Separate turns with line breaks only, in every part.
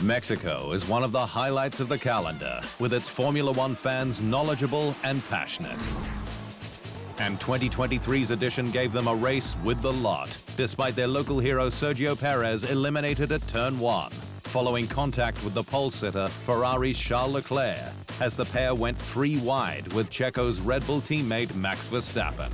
Mexico is one of the highlights of the calendar, with its Formula One fans knowledgeable and passionate. And 2023's edition gave them a race with the lot, despite their local hero Sergio Pérez eliminated at turn 1, following contact with the polesitter Ferrari's Charles Leclerc, as the pair went 3 wide with Checo's Red Bull teammate Max Verstappen.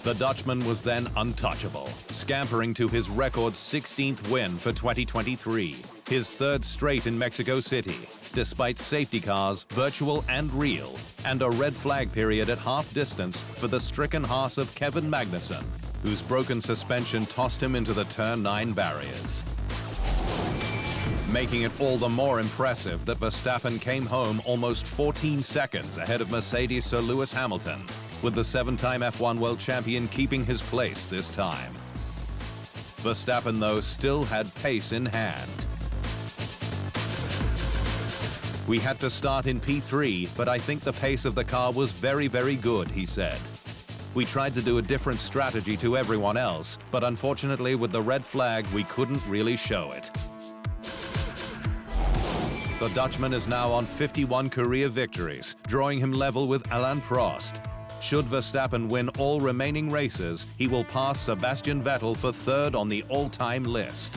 The Dutchman was then untouchable, scampering to his record 16th win for 2023, his 3rd straight in Mexico City, despite safety cars, virtual and real, and a red flag period at half distance for the stricken Haas of Kevin Magnussen, whose broken suspension tossed him into the turn 9 barriers. Making it all the more impressive that Verstappen came home almost 14 seconds ahead of Mercedes' Sir Lewis Hamilton, with the 7-time F1 world champion keeping his place this time. Verstappen, though, still had pace in hand. "We had to start in P3, but I think the pace of the car was very, very good," he said. "We tried to do a different strategy to everyone else, but unfortunately with the red flag we couldn't really show it." The Dutchman is now on 51 career victories, drawing him level with Alain Prost. Should Verstappen win all remaining races, he will pass Sebastian Vettel for 3rd on the all-time list.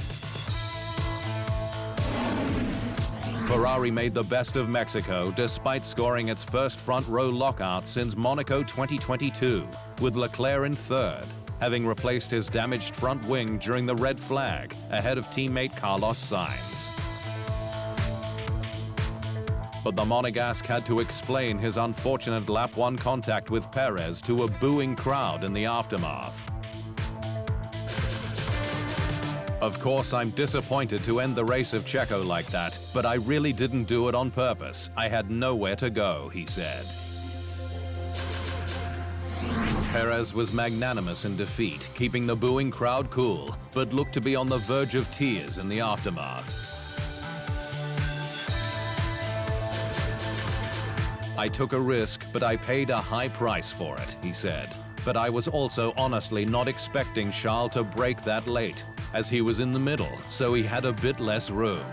Ferrari made the best of Mexico despite scoring its first front-row lockout since Monaco 2022, with Leclerc in 3rd, having replaced his damaged front wing during the red flag ahead of teammate Carlos Sainz. But the Monegasque had to explain his unfortunate lap 1 contact with Perez to a booing crowd in the aftermath. "Of course, I'm disappointed to end the race of Checo like that, but I really didn't do it on purpose. I had nowhere to go," he said. Perez was magnanimous in defeat, keeping the booing crowd cool, but looked to be on the verge of tears in the aftermath. "I took a risk, but I paid a high price for it," he said. "But I was also honestly not expecting Charles to break that late, as he was in the middle, so he had a bit less room."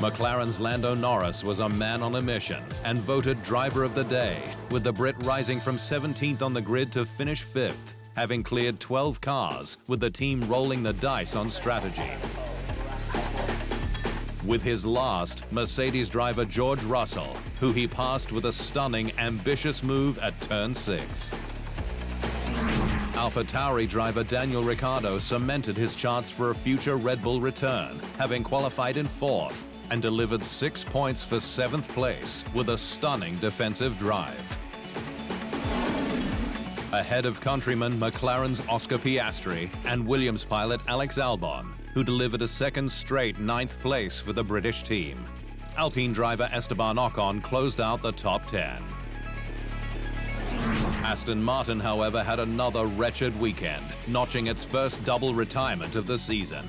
McLaren's Lando Norris was a man on a mission and voted Driver of the Day, with the Brit rising from 17th on the grid to finish 5th, having cleared 12 cars, with the team rolling the dice on strategy. With his last, Mercedes driver George Russell, who he passed with a stunning, ambitious move at turn 6. AlphaTauri driver Daniel Ricciardo cemented his chance for a future Red Bull return, having qualified in 4th and delivered 6 points for 7th place with a stunning defensive drive. Ahead of countryman McLaren's Oscar Piastri and Williams pilot Alex Albon, who delivered a 2nd straight 9th place for the British team. Alpine driver Esteban Ocon closed out the top 10. Aston Martin, however, had another wretched weekend, notching its first double retirement of the season.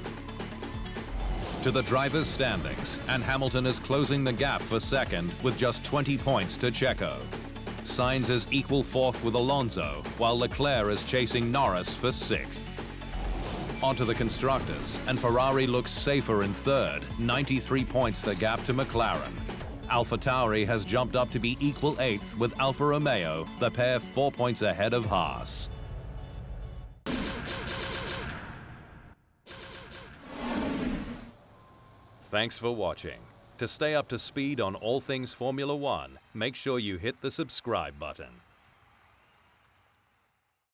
To the drivers' standings, and Hamilton is closing the gap for 2nd with just 20 points to Checo. Sainz is equal 4th with Alonso, while Leclerc is chasing Norris for 6th. Onto the constructors, and Ferrari looks safer in 3rd, 93 points the gap to McLaren. AlphaTauri has jumped up to be equal 8th with Alfa Romeo, the pair 4 points ahead of Haas. Thanks for watching. To stay up to speed on all things Formula One, make sure you hit the subscribe button.